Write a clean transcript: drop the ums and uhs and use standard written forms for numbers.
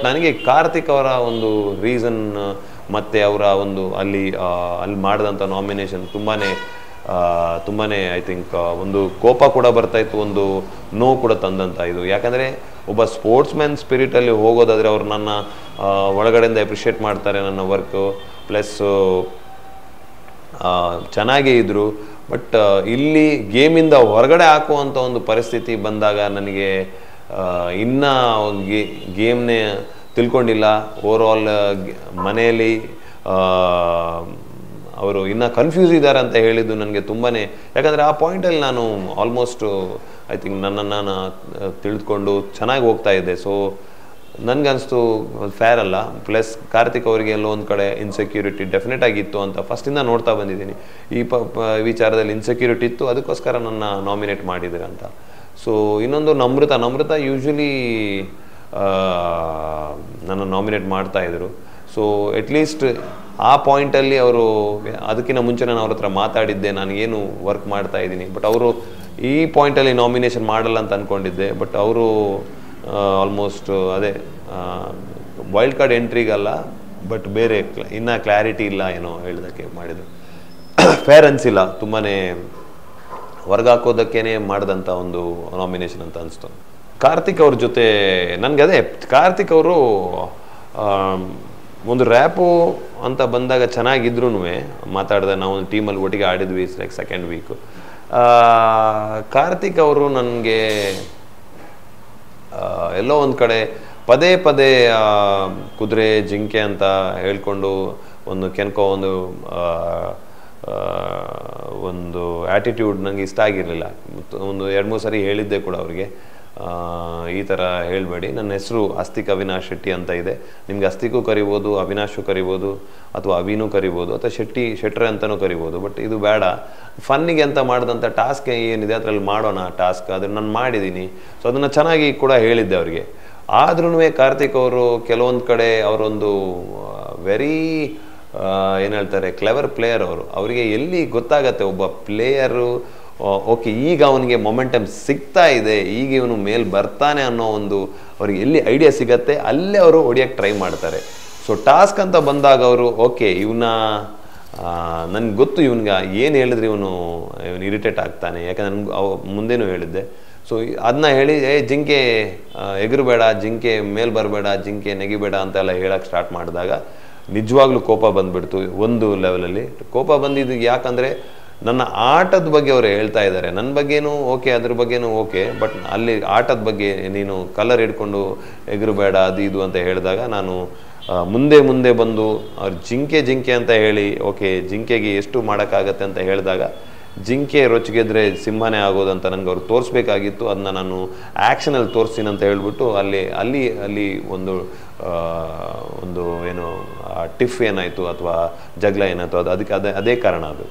ನನಗೆ ಕಾರ್ತಿಕ್ ಅವರ ಒಂದು ರೀಸನ್ ಮತ್ತೆ ಅವರ ಒಂದು ಅಲ್ಲಿ ಮಾಡಿದಂಥ ನಾಮಿನೇಷನ್ ತುಂಬಾನೇ ಐ ಥಿಂಕ್ ಒಂದು ಕೋಪ ಕೂಡ ಬರ್ತಾ ಇತ್ತು, ಒಂದು ನೋವು ಕೂಡ ತಂದಂತ ಇದು. ಯಾಕಂದರೆ ಒಬ್ಬ ಸ್ಪೋರ್ಟ್ಸ್ ಮ್ಯಾನ್ ಸ್ಪಿರಿಟಲ್ಲಿ ಹೋಗೋದಾದರೆ ಅವ್ರು ನನ್ನ ಒಳಗಡೆಯಿಂದ ಅಪ್ರಿಷಿಯೇಟ್ ಮಾಡ್ತಾರೆ, ನನ್ನ ವರ್ಕು ಪ್ಲಸ್ ಚೆನ್ನಾಗೇ ಇದ್ದರು. ಬಟ್ ಇಲ್ಲಿ ಗೇಮಿಂದ ಹೊರಗಡೆ ಹಾಕುವಂಥ ಒಂದು ಪರಿಸ್ಥಿತಿ ಬಂದಾಗ ನನಗೆ ಇನ್ನೂ ಗೇಮ್ನೇ ತಿಳ್ಕೊಂಡಿಲ್ಲ, ಓವರಾಲ್ ಮನೆಯಲ್ಲಿ ಅವರು ಇನ್ನೂ ಕನ್ಫ್ಯೂಸ್ ಇದ್ದಾರೆ ಅಂತ ಹೇಳಿದ್ದು ನನಗೆ ತುಂಬಾ. ಯಾಕಂದರೆ ಆ ಪಾಯಿಂಟಲ್ಲಿ ನಾನು ಆಲ್ಮೋಸ್ಟ್ ಐ ಥಿಂಕ್ ನನ್ನನ್ನು ನಾನು ತಿಳಿದುಕೊಂಡು ಚೆನ್ನಾಗಿ ಹೋಗ್ತಾ ಇದ್ದೆ. ಸೊ ನನಗನ್ನಿಸ್ತು ಫೇರ್ ಅಲ್ಲ. ಪ್ಲಸ್ ಕಾರ್ತಿಕ್ ಅವರಿಗೆ ಎಲ್ಲೋ ಒಂದು ಕಡೆ ಇನ್ಸೆಕ್ಯೂರಿಟಿ ಡೆಫಿನೆಟ್ ಆಗಿತ್ತು ಅಂತ ಫಸ್ಟಿಂದ ನೋಡ್ತಾ ಬಂದಿದ್ದೀನಿ. ಈ ವಿಚಾರದಲ್ಲಿ ಇನ್ಸೆಕ್ಯೂರಿಟಿ ಇತ್ತು, ಅದಕ್ಕೋಸ್ಕರ ನನ್ನ ನಾಮಿನೇಟ್ ಮಾಡಿದ್ದಾರೆ ಅಂತ. ಸೊ ಇನ್ನೊಂದು ನಮ್ರತ ಯೂಶ್ವಲಿ ನನ್ನ ನಾಮಿನೇಟ್ ಮಾಡ್ತಾಯಿದ್ರು. ಸೊ ಅಟ್ಲೀಸ್ಟ್ ಆ ಪಾಯಿಂಟಲ್ಲಿ ಅವರು, ಅದಕ್ಕಿಂತ ಮುಂಚೆ ನಾನು ಅವ್ರ ಹತ್ರ ಮಾತಾಡಿದ್ದೆ, ನನಗೇನು ವರ್ಕ್ ಮಾಡ್ತಾ ಇದ್ದೀನಿ, ಬಟ್ ಅವರು ಈ ಪಾಯಿಂಟಲ್ಲಿ ನಾಮಿನೇಷನ್ ಮಾಡಲ್ಲ ಅಂತ ಅಂದ್ಕೊಂಡಿದ್ದೆ. ಬಟ್ ಅವರು ಆಲ್ಮೋಸ್ಟ್ ಅದೇ ವೈಲ್ಡ್ ಕಾರ್ಡ್ ಎಂಟ್ರಿಗಲ್ಲ, ಬಟ್ ಬೇರೆ ಇನ್ನೂ ಕ್ಲಾರಿಟಿ ಇಲ್ಲ ಏನೋ ಹೇಳೋದಕ್ಕೆ ಮಾಡಿದ್ರು. ಫೇರ್ ಅನಿಸಿಲ್ಲ, ತುಂಬಾ ಹೊರಗಾಕೋದಕ್ಕೇ ಮಾಡಿದಂಥ ಒಂದು ನಾಮಿನೇಷನ್ ಅಂತ ಅನಿಸ್ತು. ಕಾರ್ತಿಕ್ ಅವ್ರ ಜೊತೆ ನನಗೆ ಅದೇ ಕಾರ್ತಿಕ್ ಅವರು ಒಂದು ರ್ಯಾಪು ಅಂತ ಬಂದಾಗ ಚೆನ್ನಾಗಿದ್ರು ಮಾತಾಡಿದೆ. ನಾವು ಒಂದು ಟೀಮಲ್ಲಿ ಒಟ್ಟಿಗೆ ಆಡಿದ್ವಿ ಲೈಕ್ ಸೆಕೆಂಡ್ ವೀಕು. ಕಾರ್ತಿಕ್ ಅವರು ನನಗೆ ಎಲ್ಲೋ ಒಂದು ಕಡೆ ಪದೇ ಕುದುರೆ ಜಿಂಕೆ ಅಂತ ಹೇಳ್ಕೊಂಡು ಒಂದು ಕೆನ್ಕೋ ಒಂದು ಆ್ಯಟಿಟ್ಯೂಡ್ ನನಗೆ ಇಷ್ಟ ಆಗಿರಲಿಲ್ಲ. ಒಂದು 2-3 ಸರಿ ಹೇಳಿದ್ದೆ ಕೂಡ ಅವ್ರಿಗೆ, ಈ ಥರ ಹೇಳಬೇಡಿ, ನನ್ನ ಹೆಸರು ಅಸ್ತಿಕ್ ಅವಿನಾಶ್ ಶೆಟ್ಟಿ ಅಂತ ಇದೆ, ನಿಮಗೆ ಅಸ್ತಿಗೂ ಕರಿಬೋದು, ಅವಿನಾಶು ಕರಿಬೋದು, ಅಥವಾ ಅವಿನೂ ಕರಿಬೋದು, ಅಥವಾ ಶೆಟ್ರೆ ಅಂತಲೂ ಕರಿಬೋದು. ಬಟ್ ಇದು ಬೇಡ, ಫನ್ನಿಗೆ ಅಂತ ಮಾಡಿದಂಥ ಟಾಸ್ಕ್ ಏನಿದೆ ಅದರಲ್ಲಿ ಮಾಡೋಣ ಟಾಸ್ಕ್, ಅದನ್ನು ನಾನು ಮಾಡಿದ್ದೀನಿ. ಸೊ ಅದನ್ನು ಚೆನ್ನಾಗಿ ಕೂಡ ಹೇಳಿದ್ದೆ ಅವರಿಗೆ. ಆದ್ರೂ ಕಾರ್ತಿಕ್ ಅವರು ಕೆಲವೊಂದು ಕಡೆ ಅವರೊಂದು ವೆರಿ ಏನು ಹೇಳ್ತಾರೆ ಕ್ಲೆವರ್ ಪ್ಲೇಯರ್ ಅವರು. ಅವರಿಗೆ ಎಲ್ಲಿ ಗೊತ್ತಾಗತ್ತೆ ಒಬ್ಬ ಪ್ಲೇಯರು ಓಕೆ ಈಗ ಅವನಿಗೆ ಮೊಮೆಂಟಮ್ ಸಿಗ್ತಾ ಇದೆ, ಈಗ ಇವನು ಮೇಲೆ ಬರ್ತಾನೆ ಅನ್ನೋ ಒಂದು ಅವ್ರಿಗೆ ಎಲ್ಲಿ ಐಡಿಯಾ ಸಿಗತ್ತೆ ಅಲ್ಲೇ ಅವರು ಹೊಡಿಯೋಕ್ಕೆ ಟ್ರೈ ಮಾಡ್ತಾರೆ. ಸೊ ಟಾಸ್ಕ್ ಅಂತ ಬಂದಾಗ ಅವರು ಓಕೆ ಇವನ್ನ ನನಗೆ ಗೊತ್ತು ಇವನ್ಗೆ ಏನು ಹೇಳಿದ್ರೆ ಇವನು ಇರಿಟೇಟ್ ಆಗ್ತಾನೆ, ಯಾಕಂದ್ರೆ ನನಗೆ ಮುಂದೇನೂ ಹೇಳಿದ್ದೆ. ಸೊ ಅದನ್ನ ಹೇಳಿ ಜಿಂಕೆ ಎಗರಬೇಡ, ಜಿಂಕೆ ಮೇಲೆ ಬರಬೇಡ, ಜಿಂಕೆ ನೆಗಿಬೇಡ ಅಂತೆಲ್ಲ ಹೇಳಕ್ಕೆ ಸ್ಟಾರ್ಟ್ ಮಾಡಿದಾಗ ನಿಜವಾಗ್ಲೂ ಕೋಪ ಬಂದುಬಿಡ್ತು. ಒಂದು ಲೆವೆಲಲ್ಲಿ ಕೋಪ ಬಂದಿದ್ದು ಯಾಕಂದರೆ ನನ್ನ ಆಟದ ಬಗ್ಗೆ ಅವರು ಹೇಳ್ತಾ ಇದ್ದಾರೆ, ನನ್ನ ಬಗ್ಗೆನೂ ಓಕೆ, ಅದ್ರ ಬಗ್ಗೆನೂ ಓಕೆ, ಬಟ್ ಅಲ್ಲಿ ಆಟದ ಬಗ್ಗೆ ನೀನು ಕಲರ್ ಹಿಡ್ಕೊಂಡು ಎಗರಬೇಡ ಅದು ಇದು ಅಂತ ಹೇಳಿದಾಗ ನಾನು ಮುಂದೆ ಬಂದು ಅವ್ರು ಜಿಂಕೆ ಅಂತ ಹೇಳಿ ಓಕೆ ಜಿಂಕೆಗೆ ಎಷ್ಟು ಮಾಡೋಕ್ಕಾಗತ್ತೆ ಅಂತ ಹೇಳಿದಾಗ ಜಿಂಕೆ ರೊಚ್ಚಿಗೆದ್ರೆ ಸಿಂಹನೇ ಆಗೋದಂತ ನನಗೆ ಅವ್ರು ತೋರಿಸ್ಬೇಕಾಗಿತ್ತು. ಅದನ್ನ ನಾನು ಆ್ಯಕ್ಷನಲ್ಲಿ ತೋರಿಸ್ತೀನಿ ಅಂತ ಹೇಳ್ಬಿಟ್ಟು ಅಲ್ಲಿ ಒಂದು ಏನು ಟಿಫ್ ಏನಾಯಿತು ಅಥವಾ ಜಗಳ ಏನಾಯಿತು ಅದಕ್ಕೆ ಅದೇ ಕಾರಣ ಅದು.